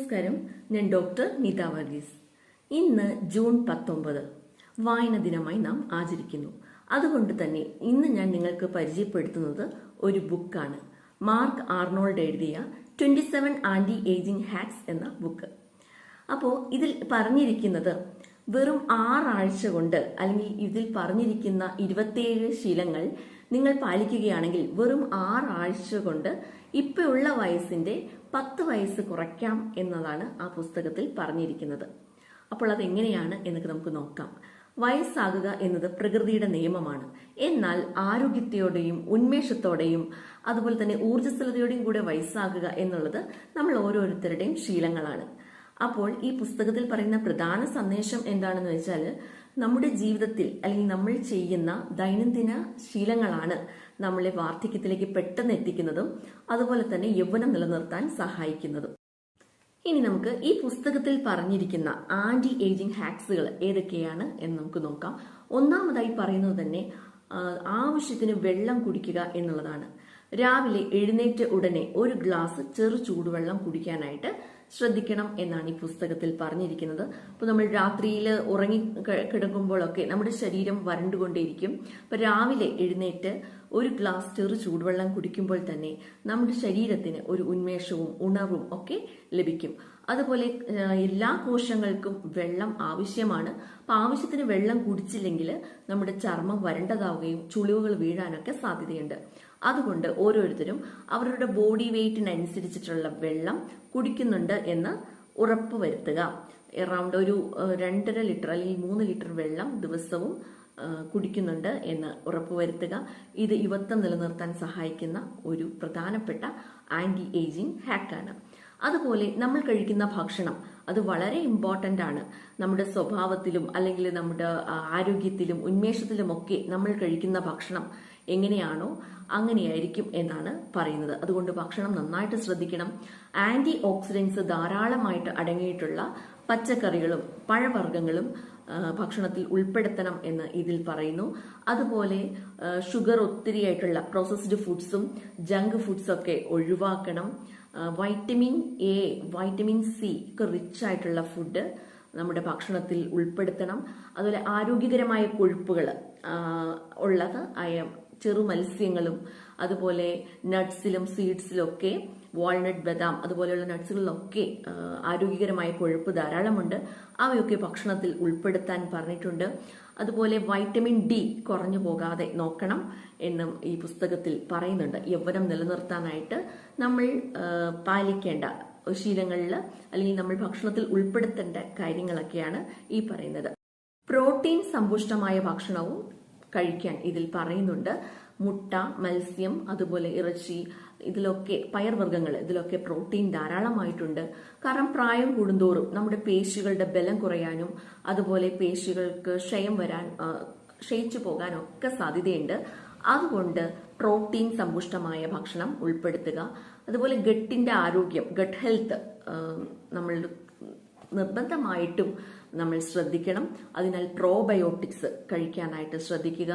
നമസ്കാരം, ഞാൻ ഡോക്ടർ നീത വർഗീസ്. ഇന്ന് ജൂൺ 19 വായന ദിനമായി നാം ആചരിക്കുന്നു. അതുകൊണ്ട് തന്നെ ഇന്ന് ഞാൻ നിങ്ങൾക്ക് പരിചയപ്പെടുത്തുന്നത് ഒരു ബുക്കാണ്. മാർക്ക് ആർണോൾഡ് എഴുതിയ 27 ആന്റി ഏജിംഗ് ഹാക്സ് എന്ന ബുക്ക്. അപ്പോൾ ഇതിൽ പറഞ്ഞിരിക്കുന്നത് വെറും 6 ആഴ്ച കൊണ്ട്, അല്ലെങ്കിൽ ഇതിൽ പറഞ്ഞിരിക്കുന്ന 27 ശീലങ്ങൾ നിങ്ങൾ പാലിക്കുകയാണെങ്കിൽ വെറും 6 ആഴ്ച കൊണ്ട് ഇപ്പോഴുള്ള വയസ്സിന്റെ 10 വയസ്സ് കുറയ്ക്കാം എന്നതാണ് ആ പുസ്തകത്തിൽ പറഞ്ഞിരിക്കുന്നത്. അപ്പോൾ അതെങ്ങനെയാണ് എന്നൊക്കെ നമുക്ക് നോക്കാം. വയസ്സാകുക എന്നത് പ്രകൃതിയുടെ നിയമമാണ്. എന്നാൽ ആരോഗ്യത്തോടെയും ഉന്മേഷത്തോടെയും അതുപോലെ തന്നെ ഊർജ്ജസ്വലതയോടെയും കൂടെ വയസ്സാകുക എന്നുള്ളത് നമ്മൾ ഓരോരുത്തരുടെയും ശീലങ്ങളാണ്. അപ്പോൾ ഈ പുസ്തകത്തിൽ പറയുന്ന പ്രധാന സന്ദേശം എന്താണെന്ന് വെച്ചാൽ, നമ്മുടെ ജീവിതത്തിൽ അല്ലെങ്കിൽ നമ്മൾ ചെയ്യുന്ന ദൈനംദിന ശീലങ്ങളാണ് നമ്മളെ വാർദ്ധക്യത്തിലേക്ക് പെട്ടെന്ന് എത്തിക്കുന്നതും അതുപോലെ തന്നെ യൗവനം നിലനിർത്താൻ സഹായിക്കുന്നതും. ഇനി നമുക്ക് ഈ പുസ്തകത്തിൽ പറഞ്ഞിരിക്കുന്ന ആന്റി ഏജിംഗ് ഹാക്സുകൾ ഏതൊക്കെയാണ് എന്ന് നമുക്ക് നോക്കാം. ഒന്നാമതായി പറയുന്നത് തന്നെ ആവശ്യത്തിന് വെള്ളം കുടിക്കുക എന്നുള്ളതാണ്. രാവിലെ എഴുന്നേറ്റ ഉടനെ ഒരു ഗ്ലാസ് ചെറു ചൂടുവെള്ളം കുടിക്കാനായിട്ട് ശ്രദ്ധിക്കണം എന്നാണ് ഈ പുസ്തകത്തിൽ പറഞ്ഞിരിക്കുന്നത്. അപ്പോൾ നമ്മൾ രാത്രിയിൽ ഉറങ്ങി കിടക്കുമ്പോഴൊക്കെ നമ്മുടെ ശരീരം വരണ്ടുകൊണ്ടേയിരിക്കും. അപ്പൊ രാവിലെ എഴുന്നേറ്റ് ഒരു ഗ്ലാസ് ചെറു ചൂടുവെള്ളം കുടിക്കുമ്പോൾ തന്നെ നമ്മുടെ ശരീരത്തിന് ഒരു ഉന്മേഷവും ഉണർവും ഒക്കെ ലഭിക്കും. അതുപോലെ എല്ലാ കോശങ്ങൾക്കും വെള്ളം ആവശ്യമാണ്. അപ്പൊ ആവശ്യത്തിന് വെള്ളം കുടിച്ചില്ലെങ്കിൽ നമ്മുടെ ചർമ്മം വരണ്ടതാവുകയും ചുളിവുകൾ വീഴാനൊക്കെ സാധ്യതയുണ്ട്. അതുകൊണ്ട് ഓരോരുത്തരും അവരുടെ ബോഡി വെയിറ്റിനനുസരിച്ചിട്ടുള്ള വെള്ളം കുടിക്കുന്നുണ്ട് എന്ന് ഉറപ്പുവരുത്തുക. എറൗണ്ട് ഒരു 2.5 ലിറ്റർ അല്ലെങ്കിൽ 3 ലിറ്റർ വെള്ളം ദിവസവും കുടിക്കുന്നുണ്ട് എന്ന് ഉറപ്പുവരുത്തുക. ഇത് യുവത്വം നിലനിർത്താൻ സഹായിക്കുന്ന ഒരു പ്രധാനപ്പെട്ട ആന്റി ഏജിംഗ് ഹാക്കാണ്. അതുപോലെ നമ്മൾ കഴിക്കുന്ന ഭക്ഷണം അത് വളരെ ഇമ്പോർട്ടന്റ് ആണ്. നമ്മുടെ സ്വഭാവത്തിലും അല്ലെങ്കിൽ നമ്മുടെ ആരോഗ്യത്തിലും ഉന്മേഷത്തിലും ഒക്കെ നമ്മൾ കഴിക്കുന്ന ഭക്ഷണം എങ്ങനെയാണോ അങ്ങനെയായിരിക്കും എന്നാണ് പറയുന്നത്. അതുകൊണ്ട് ഭക്ഷണം നന്നായിട്ട് ശ്രദ്ധിക്കണം. ആന്റി ഓക്സിഡൻസ് ധാരാളമായിട്ട് അടങ്ങിയിട്ടുള്ള പച്ചക്കറികളും പഴവർഗ്ഗങ്ങളും ഭക്ഷണത്തിൽ ഉൾപ്പെടുത്തണം എന്ന് ഇതിൽ പറയുന്നു. അതുപോലെ ഷുഗർ ഒത്തിരിയായിട്ടുള്ള പ്രോസസ്ഡ് ഫുഡ്സും ജങ്ക് ഫുഡ്സും ഒക്കെ ഒഴിവാക്കണം. വൈറ്റമിൻ എ, വൈറ്റമിൻ സി ഒക്കെ റിച്ച് ആയിട്ടുള്ള ഫുഡ് നമ്മുടെ ഭക്ഷണത്തിൽ ഉൾപ്പെടുത്തണം. അതുപോലെ ആരോഗ്യകരമായ കൊഴുപ്പുകൾ ഉള്ളത് ചെറു മത്സ്യങ്ങളും അതുപോലെ നട്ട്സിലും സീഡ്സിലും ഒക്കെ, വാൾനട്ട്, ബദാം അതുപോലെയുള്ള നട്ട്സുകളിലൊക്കെ ആരോഗ്യകരമായ കൊഴുപ്പ് ധാരാളമുണ്ട്. അവയൊക്കെ ഭക്ഷണത്തിൽ ഉൾപ്പെടുത്താൻ പറഞ്ഞിട്ടുണ്ട്. അതുപോലെ വൈറ്റമിൻ ഡി കുറഞ്ഞു പോകാതെ നോക്കണം എന്നും ഈ പുസ്തകത്തിൽ പറയുന്നുണ്ട്. യൗവനം നിലനിർത്താനായിട്ട് നമ്മൾ പാലിക്കേണ്ട ശീലങ്ങളിൽ അല്ലെങ്കിൽ നമ്മൾ ഭക്ഷണത്തിൽ ഉൾപ്പെടുത്തേണ്ട കാര്യങ്ങളൊക്കെയാണ് ഈ പറയുന്നത്. പ്രോട്ടീൻ സമ്പുഷ്ടമായ ഭക്ഷണവും കഴിക്കാൻ ഇതിൽ പറയുന്നുണ്ട്. മുട്ട, മത്സ്യം, അതുപോലെ ഇറച്ചി, ഇതിലൊക്കെ പയർവർഗ്ഗങ്ങൾ, ഇതിലൊക്കെ പ്രോട്ടീൻ ധാരാളമായിട്ടുണ്ട്. കാരണം പ്രായം കൂടുന്തോറും നമ്മുടെ പേശികളുടെ ബലം കുറയാനും അതുപോലെ പേശികൾക്ക് ക്ഷയിച്ചു പോകാനും ഒക്കെ സാധ്യതയുണ്ട്. അതുകൊണ്ട് പ്രോട്ടീൻ സമ്പുഷ്ടമായ ഭക്ഷണം ഉൾപ്പെടുത്തുക. അതുപോലെ ഗട്ടിന്റെ ആരോഗ്യം, ഗട്ട് ഹെൽത്ത് നമ്മൾ നിർബന്ധമായിട്ടും നമ്മൾ ശ്രദ്ധിക്കണം. അതിനാൽ പ്രോബയോട്ടിക്സ് കഴിക്കാനായിട്ട് ശ്രദ്ധിക്കുക.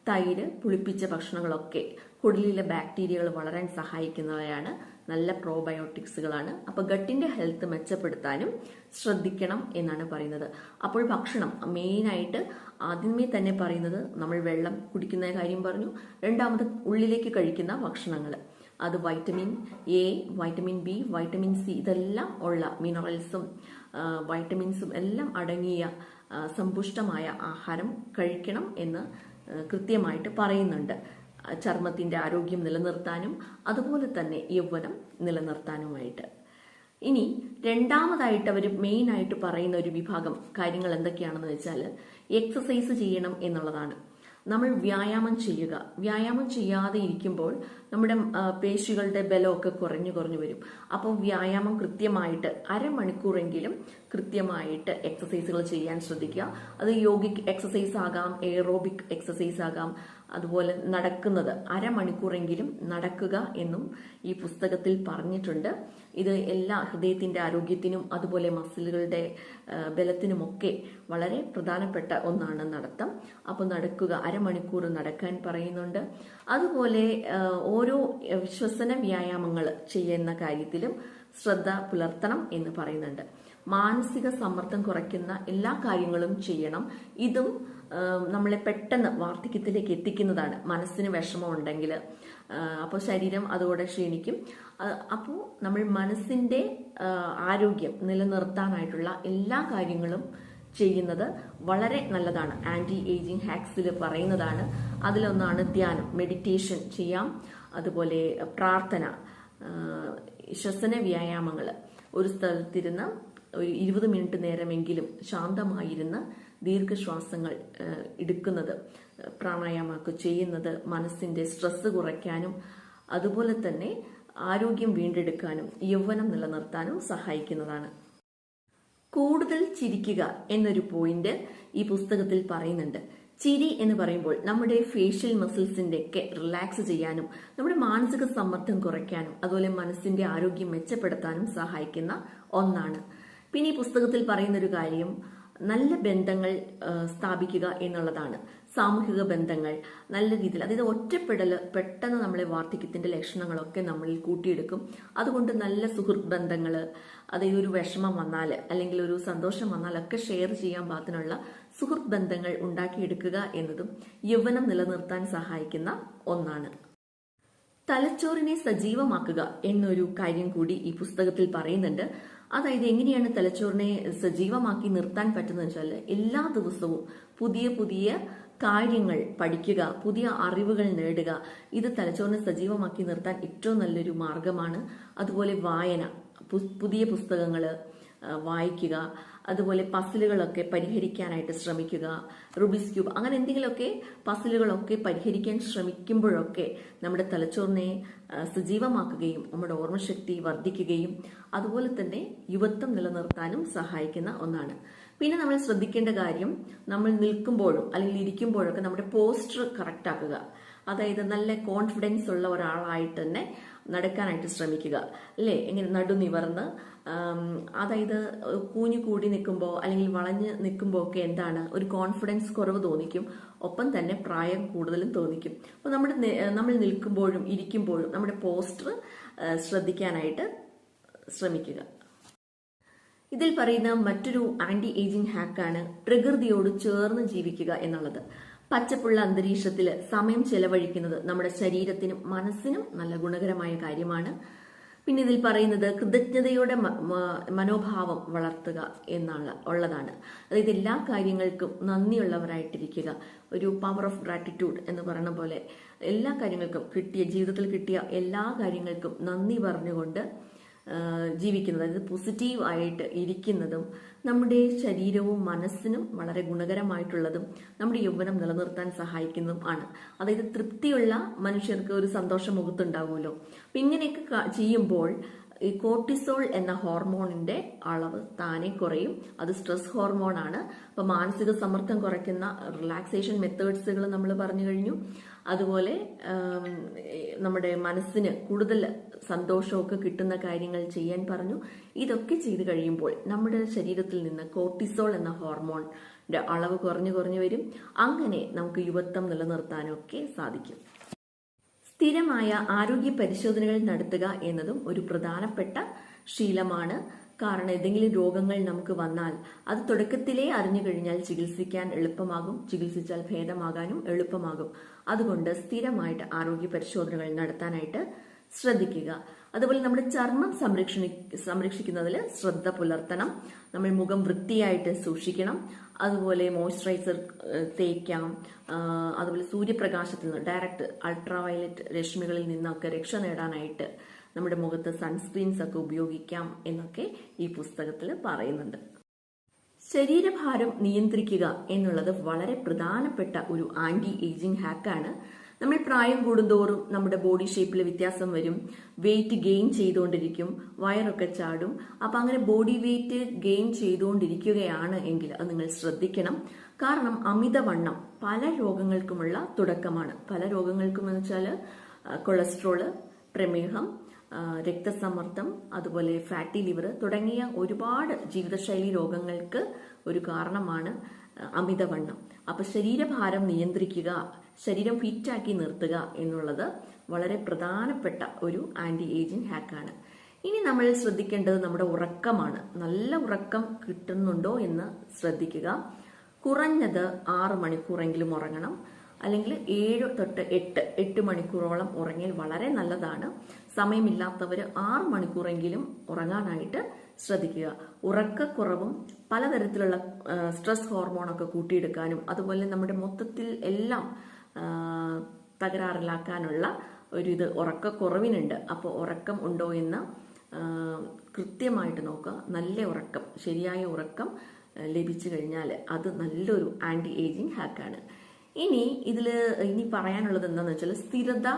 തൈര്, പുളിപ്പിച്ച ഭക്ഷണങ്ങളൊക്കെ കുടലിലെ ബാക്ടീരിയകൾ വളരാൻ സഹായിക്കുന്നവയാണ്, നല്ല പ്രോബയോട്ടിക്സുകളാണ്. അപ്പൊ ഗട്ടിന്റെ ഹെൽത്ത് മെച്ചപ്പെടുത്താനും ശ്രദ്ധിക്കണം എന്നാണ് പറയുന്നത്. അപ്പോൾ ഭക്ഷണം മെയിനായിട്ട് ആദ്യമേ തന്നെ പറയുന്നത് നമ്മൾ വെള്ളം കുടിക്കുന്ന കാര്യം പറഞ്ഞു. രണ്ടാമത് ഉള്ളിലേക്ക് കഴിക്കുന്ന ഭക്ഷണങ്ങൾ, അത് vitamin A, vitamin B, vitamin C ഇതെല്ലാം ഉള്ള മിനറൽസും വൈറ്റമിൻസും എല്ലാം അടങ്ങിയ സമ്പുഷ്ടമായ ആഹാരം കഴിക്കണം എന്ന് കൃത്യമായിട്ട് പറയുന്നുണ്ട്. ചർമ്മത്തിന്റെ ആരോഗ്യം നിലനിർത്താനും അതുപോലെ തന്നെ യൗവനം നിലനിർത്താനുമായിട്ട്. ഇനി രണ്ടാമതായിട്ട് അവർ മെയിൻ ആയിട്ട് പറയുന്ന ഒരു വിഭാഗം കാര്യങ്ങൾ എന്തൊക്കെയാണെന്ന് വെച്ചാൽ, എക്സസൈസ് ചെയ്യണം എന്നുള്ളതാണ്. നമ്മൾ വ്യായാമം ചെയ്യുക. വ്യായാമം ചെയ്യാതെ ഇരിക്കുമ്പോൾ നമ്മുടെ പേശികളുടെ ബലമൊക്കെ കുറഞ്ഞു വരും. അപ്പോൾ വ്യായാമം കൃത്യമായിട്ട് അരമണിക്കൂറെങ്കിലും കൃത്യമായിട്ട് എക്സസൈസുകൾ ചെയ്യാൻ ശ്രദ്ധിക്കുക. അത് യോഗിക് എക്സസൈസ് ആകാം, എയറോബിക് എക്സസൈസ് ആകാം. അതുപോലെ നടക്കുന്നത് അരമണിക്കൂറെങ്കിലും നടക്കുക എന്നും ഈ പുസ്തകത്തിൽ പറഞ്ഞിട്ടുണ്ട്. ഇത് എല്ലാ ഹൃദയത്തിന്റെ ആരോഗ്യത്തിനും അതുപോലെ മസിലുകളുടെ ബലത്തിനുമൊക്കെ വളരെ പ്രധാനപ്പെട്ട ഒന്നാണ് നടത്തം. അപ്പോൾ നടക്കുക, അരമണിക്കൂർ നടക്കാൻ പറയുന്നുണ്ട്. അതുപോലെ ഓരോ ശ്വസന വ്യായാമങ്ങൾ ചെയ്യുന്ന കാര്യത്തിലും ശ്രദ്ധ പുലർത്തണം എന്ന് പറയുന്നുണ്ട്. മാനസിക സമ്മർദ്ദം കുറയ്ക്കുന്ന എല്ലാ കാര്യങ്ങളും ചെയ്യണം. ഇതും നമ്മളെ പെട്ടെന്ന് വാർദ്ധക്യത്തിലേക്ക് എത്തിക്കുന്നതാണ്. മനസ്സിന് വിഷമം ഉണ്ടെങ്കിൽ അപ്പോൾ ശരീരം അതോടെ ക്ഷീണിക്കും. അപ്പോൾ നമ്മൾ മനസ്സിന്റെ ആരോഗ്യം നിലനിർത്താനായിട്ടുള്ള എല്ലാ കാര്യങ്ങളും ചെയ്യുന്നത് വളരെ നല്ലതാണ്. ആന്റി ഏജിങ് ഹാക്സിൽ പറയുന്നതാണ്. അതിലൊന്നാണ് ധ്യാനം, മെഡിറ്റേഷൻ ചെയ്യാം. അതുപോലെ പ്രാർത്ഥന, ശ്വസന വ്യായാമങ്ങൾ, ഒരു സ്ഥലത്തിരുന്ന് ഒരു 20 മിനിറ്റ് നേരമെങ്കിലും ശാന്തമായിരുന്ന് ദീർഘശ്വാസങ്ങൾ എടുക്കുന്നത്, പ്രാണായാമമൊക്കെ ചെയ്യുന്നത് മനസ്സിന്റെ സ്ട്രെസ് കുറയ്ക്കാനും അതുപോലെ തന്നെ ആരോഗ്യം വീണ്ടെടുക്കാനും യൗവനം നിലനിർത്താനും സഹായിക്കുന്നതാണ്. കൂടുതൽ ചിരിക്കുക എന്നൊരു പോയിന്റ് ഈ പുസ്തകത്തിൽ പറയുന്നുണ്ട്. ചിരി എന്ന് പറയുമ്പോൾ നമ്മുടെ ഫേഷ്യൽ മസിൽസിന്റെ ഒക്കെ റിലാക്സ് ചെയ്യാനും നമ്മുടെ മാനസിക സമ്മർദ്ദം കുറയ്ക്കാനും അതുപോലെ മനസ്സിന്റെ ആരോഗ്യം മെച്ചപ്പെടുത്താനും സഹായിക്കുന്ന ഒന്നാണ്. പിന്നെ ഈ പുസ്തകത്തിൽ പറയുന്ന ഒരു കാര്യം നല്ല ബന്ധങ്ങൾ സ്ഥാപിക്കുക എന്നുള്ളതാണ്. സാമൂഹിക ബന്ധങ്ങൾ നല്ല രീതിയിൽ, അതായത് ഒറ്റപ്പെടൽ പെട്ടെന്ന് നമ്മളെ വാർദ്ധക്യത്തിന്റെ ലക്ഷണങ്ങളൊക്കെ നമ്മളിൽ കൂട്ടിയെടുക്കും. അതുകൊണ്ട് നല്ല സുഹൃത്ത് ബന്ധങ്ങൾ, അതായത് ഒരു വിഷമം വന്നാൽ അല്ലെങ്കിൽ ഒരു സന്തോഷം വന്നാൽ ഒക്കെ ഷെയർ ചെയ്യാൻ പാകത്തിനുള്ള സുഹൃത്ത് ബന്ധങ്ങൾ ഉണ്ടാക്കിയെടുക്കുക എന്നതും യൗവനം നിലനിർത്താൻ സഹായിക്കുന്ന ഒന്നാണ്. തലച്ചോറിനെ സജീവമാക്കുക എന്നൊരു കാര്യം കൂടി ഈ പുസ്തകത്തിൽ പറയുന്നുണ്ട്. അതായത് എങ്ങനെയാണ് തലച്ചോറിനെ സജീവമാക്കി നിർത്താൻ പറ്റുന്നത് വെച്ചാൽ, എല്ലാ ദിവസവും പുതിയ പുതിയ കാര്യങ്ങൾ പഠിക്കുക, പുതിയ അറിവുകൾ നേടുക. ഇത് തലച്ചോറിനെ സജീവമാക്കി നിർത്താൻ ഏറ്റവും നല്ലൊരു മാർഗമാണ്. അതുപോലെ വായന, പുതിയ പുസ്തകങ്ങൾ വായിക്കുക. അതുപോലെ പസിലുകളൊക്കെ പരിഹരിക്കാനായിട്ട് ശ്രമിക്കുക. റുബിക്സ് ക്യൂബ്, അങ്ങനെ എന്തെങ്കിലുമൊക്കെ പസിലുകളൊക്കെ പരിഹരിക്കാൻ ശ്രമിക്കുമ്പോഴൊക്കെ നമ്മുടെ തലച്ചോറിനെ സജീവമാക്കുകയും നമ്മുടെ ഓർമ്മശക്തി വർദ്ധിക്കുകയും അതുപോലെ തന്നെ യുവത്വം നിലനിർത്താനും സഹായിക്കുന്ന ഒന്നാണ്. പിന്നെ നമ്മൾ ശ്രദ്ധിക്കേണ്ട കാര്യം, നമ്മൾ നിൽക്കുമ്പോഴും അല്ലെങ്കിൽ ഇരിക്കുമ്പോഴൊക്കെ നമ്മുടെ പോസ്റ്റർ കറക്റ്റ് ആക്കുക. അതായത് നല്ല കോൺഫിഡൻസ് ഉള്ള ഒരാളായിട്ട് തന്നെ നടക്കാനായിട്ട് ശ്രമിക്കുക, അല്ലേ? എങ്ങനെ നടുനിവർന്ന്, അതായത് കൂഞ്ഞു കൂടി നിൽക്കുമ്പോൾ അല്ലെങ്കിൽ വളഞ്ഞ് നിൽക്കുമ്പോൾ ഒക്കെ എന്താണ്, ഒരു കോൺഫിഡൻസ് കുറവ് തോന്നിക്കും. ഒപ്പം തന്നെ പ്രായം കൂടുതലും തോന്നിക്കും. അപ്പോൾ നമ്മൾ നിൽക്കുമ്പോഴും ഇരിക്കുമ്പോഴും നമ്മുടെ പോസ്റ്റർ ശ്രദ്ധിക്കാനായിട്ട് ശ്രമിക്കുക. ഇതിൽ പറയുന്ന മറ്റൊരു ആന്റി ഏജിങ് ഹാക്കാണ് പ്രകൃതിയോട് ചേർന്ന് ജീവിക്കുക എന്നുള്ളത്. പച്ചപ്പുള്ള അന്തരീക്ഷത്തിൽ സമയം ചെലവഴിക്കുന്നത് നമ്മുടെ ശരീരത്തിനും മനസ്സിനും നല്ല ഗുണകരമായ കാര്യമാണ്. പിന്നെ ഇതിൽ പറയുന്നത് കൃതജ്ഞതയുടെ മനോഭാവം വളർത്തുക ഉള്ളതാണ്. അതായത് എല്ലാ കാര്യങ്ങൾക്കും നന്ദിയുള്ളവരായിട്ടിരിക്കുക. ഒരു പവർ ഓഫ് ഗ്രാറ്റിറ്റ്യൂഡ് എന്ന് പറയുന്ന പോലെ എല്ലാ കാര്യങ്ങൾക്കും, ജീവിതത്തിൽ കിട്ടിയ എല്ലാ കാര്യങ്ങൾക്കും നന്ദി പറഞ്ഞുകൊണ്ട് ജീവിക്കുന്നത്, അതായത് പോസിറ്റീവ് ആയിട്ട് ഇരിക്കുന്നതും നമ്മുടെ ശരീരവും മനസ്സിനും വളരെ ഗുണകരമായിട്ടുള്ളതും നമ്മുടെ യൗവനം നിലനിർത്താൻ സഹായിക്കുന്നതും ആണ്. അതായത് തൃപ്തിയുള്ള മനുഷ്യർക്ക് ഒരു സന്തോഷം മുഖത്തുണ്ടാവുമല്ലോ. അപ്പൊ ഇങ്ങനെയൊക്കെ ചെയ്യുമ്പോൾ ഈ കോർട്ടിസോൾ എന്ന ഹോർമോണിന്റെ അളവ് താനെ കുറയും. അത് സ്ട്രെസ് ഹോർമോൺ ആണ്. അപ്പൊ മാനസിക സമ്മർദ്ദം കുറയ്ക്കുന്ന റിലാക്സേഷൻ മെത്തേഡ്സുകൾ നമ്മൾ പറഞ്ഞു കഴിഞ്ഞു. അതുപോലെ നമ്മുടെ മനസ്സിന് കൂടുതൽ സന്തോഷമൊക്കെ കിട്ടുന്ന കാര്യങ്ങൾ ചെയ്യാൻ പറഞ്ഞു. ഇതൊക്കെ ചെയ്തു കഴിയുമ്പോൾ നമ്മുടെ ശരീരത്തിൽ നിന്ന് കോർട്ടിസോൾ എന്ന ഹോർമോണിന്റെ അളവ് കുറഞ്ഞു വരും. അങ്ങനെ നമുക്ക് യുവത്വം നിലനിർത്താനൊക്കെ സാധിക്കും. സ്ഥിരമായ ആരോഗ്യ പരിശോധനകൾ നടത്തുക എന്നതും ഒരു പ്രധാനപ്പെട്ട ശീലമാണ്. കാരണം ഏതെങ്കിലും രോഗങ്ങൾ നമുക്ക് വന്നാൽ അത് തുടക്കത്തിലേ അറിഞ്ഞു കഴിഞ്ഞാൽ ചികിത്സിക്കാൻ എളുപ്പമാകും, ചികിത്സിച്ചാൽ ഭേദമാകാനും എളുപ്പമാകും. അതുകൊണ്ട് സ്ഥിരമായിട്ട് ആരോഗ്യ പരിശോധനകൾ നടത്താനായിട്ട് ശ്രദ്ധിക്കുക. അതുപോലെ നമ്മുടെ ചർമ്മം സംരക്ഷിക്കുന്നതിൽ ശ്രദ്ധ പുലർത്തണം. നമ്മൾ മുഖം വൃത്തിയായിട്ട് സൂക്ഷിക്കണം. അതുപോലെ മോയ്സ്ചറൈസർ തേക്കാം. അതുപോലെ സൂര്യപ്രകാശത്തിൽ നിന്ന്, ഡയറക്റ്റ് അൾട്രാവയലറ്റ് രശ്മികളിൽ നിന്നൊക്കെ രക്ഷ നേടാനായിട്ട് നമ്മുടെ മുഖത്ത് സൺസ്ക്രീൻസ് ഒക്കെ ഉപയോഗിക്കാം എന്നൊക്കെ ഈ പുസ്തകത്തിൽ പറയുന്നുണ്ട്. ശരീരഭാരം നിയന്ത്രിക്കുക എന്നുള്ളത് വളരെ പ്രധാനപ്പെട്ട ഒരു ആന്റി ഏജിങ് ഹാക്കാണ്. നമ്മൾ പ്രായം കൂടുന്തോറും നമ്മുടെ ബോഡി ഷേപ്പിൽ വ്യത്യാസം വരും. വെയിറ്റ് ഗെയിൻ ചെയ്തുകൊണ്ടിരിക്കും, വയറൊക്കെ ചാടും. അപ്പൊ അങ്ങനെ ബോഡി വെയിറ്റ് ഗെയിൻ ചെയ്തുകൊണ്ടിരിക്കുകയാണ് എങ്കിൽ അത് നിങ്ങൾ ശ്രദ്ധിക്കണം. കാരണം അമിതവണ്ണം പല രോഗങ്ങൾക്കുമുള്ള തുടക്കമാണ്. പല രോഗങ്ങൾക്കും എന്ന് വെച്ചാൽ കൊളസ്ട്രോള്, പ്രമേഹം, രക്തസമ്മർദ്ദം, അതുപോലെ ഫാറ്റി ലിവർ തുടങ്ങിയ ഒരുപാട് ജീവിതശൈലി രോഗങ്ങൾക്ക് ഒരു കാരണമാണ് അമിതവണ്ണം. അപ്പൊ ശരീരഭാരം നിയന്ത്രിക്കുക, ശരീരം ഫിറ്റാക്കി നിർത്തുക എന്നുള്ളത് വളരെ പ്രധാനപ്പെട്ട ഒരു ആന്റി ഏജിങ് ഹാക്കാണ്. ഇനി നമ്മൾ ശ്രദ്ധിക്കേണ്ടത് നമ്മുടെ ഉറക്കമാണ്. നല്ല ഉറക്കം കിട്ടുന്നുണ്ടോ എന്ന് ശ്രദ്ധിക്കുക. കുറഞ്ഞത് 6 മണിക്കൂറെങ്കിലും ഉറങ്ങണം. അല്ലെങ്കിൽ 7 തൊട്ട് 8 മണിക്കൂറോളം ഉറങ്ങിയാൽ വളരെ നല്ലതാണ്. സമയമില്ലാത്തവർ 6 മണിക്കൂറെങ്കിലും ഉറങ്ങാനായിട്ട് ശ്രദ്ധിക്കുക. ഉറക്കക്കുറവും പലതരത്തിലുള്ള സ്ട്രെസ് ഹോർമോണൊക്കെ കൂട്ടിയെടുക്കാനും അതുപോലെ നമ്മുടെ മൊത്തത്തിൽ എല്ലാം തകരാറിലാക്കാനുള്ള ഇത് ഉറക്കക്കുറവിനുണ്ട്. അപ്പോൾ ഉറക്കം ഉണ്ടോ എന്ന് കൃത്യമായിട്ട് നോക്കുക. നല്ല ഉറക്കം, ശരിയായ ഉറക്കം ലഭിച്ചു കഴിഞ്ഞാൽ അത് നല്ലൊരു ആന്റി ഏജിങ് ഹാക്കാണ്. ഇനി പറയാനുള്ളത് എന്താണെന്ന് വെച്ചാൽ സ്ഥിരത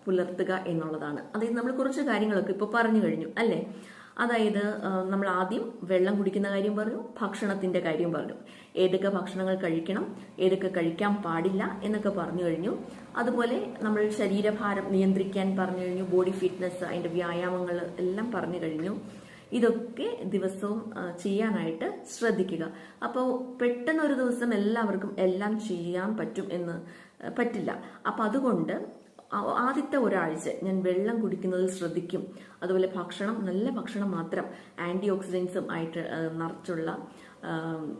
പുലർത്തുക എന്നുള്ളതാണ്. അതായത് നമ്മൾ കുറച്ച് കാര്യങ്ങളൊക്കെ ഇപ്പോൾ പറഞ്ഞു കഴിഞ്ഞു അല്ലേ. അതായത് നമ്മൾ ആദ്യം വെള്ളം കുടിക്കുന്ന കാര്യം പറഞ്ഞു, ഭക്ഷണത്തിന്റെ കാര്യം പറഞ്ഞു, ഏതൊക്കെ ഭക്ഷണങ്ങൾ കഴിക്കണം, ഏതൊക്കെ കഴിക്കാൻ പാടില്ല എന്നൊക്കെ പറഞ്ഞു കഴിഞ്ഞു. അതുപോലെ നമ്മൾ ശരീരഭാരം നിയന്ത്രിക്കാൻ പറഞ്ഞു കഴിഞ്ഞു, ബോഡി ഫിറ്റ്നസ്, അതിന്റെ വ്യായാമങ്ങൾ എല്ലാം പറഞ്ഞു കഴിഞ്ഞു. ഇതൊക്കെ ദിവസവും ചെയ്യാനായിട്ട് ശ്രദ്ധിക്കുക. അപ്പോൾ പെട്ടെന്ന് ഒരു ദിവസം എല്ലാവർക്കും എല്ലാം ചെയ്യാൻ പറ്റും എന്ന് പറ്റില്ല. അപ്പൊ അതുകൊണ്ട് ആദ്യത്തെ ഒരാഴ്ച ഞാൻ വെള്ളം കുടിക്കുന്നതിൽ ശ്രദ്ധിക്കും. അതുപോലെ ഭക്ഷണം, നല്ല ഭക്ഷണം മാത്രം, ആന്റി ഓക്സിഡൻസും ആയിട്ട് നിറച്ചുള്ള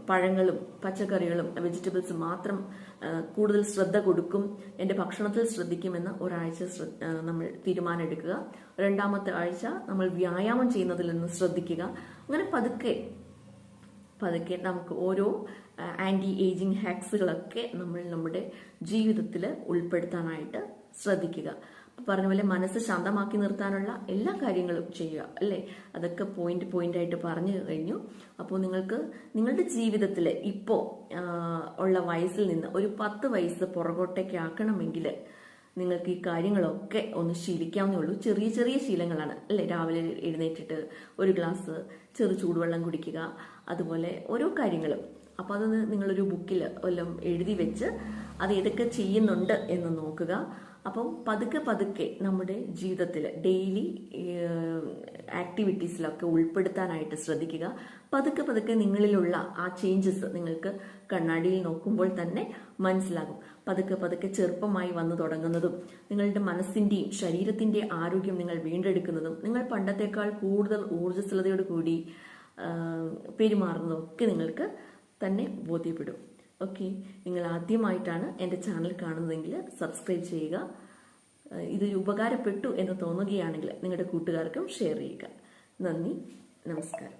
പഴങ്ങളും പച്ചക്കറികളും വെജിറ്റബിൾസും മാത്രം കൂടുതൽ ശ്രദ്ധ കൊടുക്കും. എൻ്റെ ഭക്ഷണത്തിൽ ശ്രദ്ധിക്കുമെന്ന് ഒരാഴ്ച നമ്മൾ തീരുമാനം എടുക്കുക. 2ാമത്തെ ആഴ്ച നമ്മൾ വ്യായാമം ചെയ്യുന്നതിൽ നിന്ന് ശ്രദ്ധിക്കുക. അങ്ങനെ പതുക്കെ നമുക്ക് ഓരോ ആന്റി ഏജിങ് ഹാക്സുകളൊക്കെ നമ്മൾ നമ്മുടെ ജീവിതത്തിൽ ഉൾപ്പെടുത്താനായിട്ട് ശ്രദ്ധിക്കുക. പറഞ്ഞ പോലെ മനസ്സ് ശാന്തമാക്കി നിർത്താനുള്ള എല്ലാ കാര്യങ്ങളും ചെയ്യുക അല്ലേ. അതൊക്കെ പോയിന്റ് ആയിട്ട് പറഞ്ഞു കഴിഞ്ഞു. അപ്പോൾ നിങ്ങൾക്ക് നിങ്ങളുടെ ജീവിതത്തിൽ ഇപ്പോൾ ഉള്ള വയസ്സിൽ നിന്ന് ഒരു 10 വയസ്സ് പുറകോട്ടേക്ക് ആക്കണമെങ്കിൽ നിങ്ങൾക്ക് ഈ കാര്യങ്ങളൊക്കെ ഒന്ന് ശീലിക്കാവുന്നേ ഉള്ളൂ. ചെറിയ ചെറിയ ശീലങ്ങളാണ് അല്ലേ. രാവിലെ എഴുന്നേറ്റിട്ട് ഒരു ഗ്ലാസ് ചെറു ചൂടുവെള്ളം കുടിക്കുക, അതുപോലെ ഓരോ കാര്യങ്ങളും. അപ്പോൾ അത് നിങ്ങളൊരു ബുക്കിൽ വല്ലതും എഴുതി വെച്ച് അത് ഏതൊക്കെ ചെയ്യുന്നുണ്ട് എന്ന് നോക്കുക. അപ്പം പതുക്കെ നമ്മുടെ ജീവിതത്തിൽ ഡെയിലി ആക്ടിവിറ്റീസിലൊക്കെ ഉൾപ്പെടുത്താനായിട്ട് ശ്രദ്ധിക്കുക. പതുക്കെ നിങ്ങളിലുള്ള ആ ചേഞ്ചസ് നിങ്ങൾക്ക് കണ്ണാടിയിൽ നോക്കുമ്പോൾ തന്നെ മനസ്സിലാകും. പതുക്കെ ചെറുപ്പമായി വന്നു തുടങ്ങുന്നതും നിങ്ങളുടെ മനസ്സിന്റെയും ശരീരത്തിന്റെയും ആരോഗ്യം നിങ്ങൾ വീണ്ടെടുക്കുന്നതും നിങ്ങൾ പണ്ടത്തേക്കാൾ കൂടുതൽ ഊർജ്ജസ്വലതയോട് കൂടി പെരുമാറുന്നതും ഒക്കെ നിങ്ങൾക്ക് തന്നെ ബോധ്യപ്പെടും. ഓക്കെ, നിങ്ങൾ ആദ്യമായിട്ടാണ് എൻ്റെ ചാനൽ കാണുന്നതെങ്കിൽ സബ്സ്ക്രൈബ് ചെയ്യുക. ഇതൊരു ഉപകാരപ്പെട്ടു എന്ന് തോന്നുകയാണെങ്കിൽ നിങ്ങളുടെ കൂട്ടുകാർക്കും ഷെയർ ചെയ്യുക. നന്ദി, നമസ്കാരം.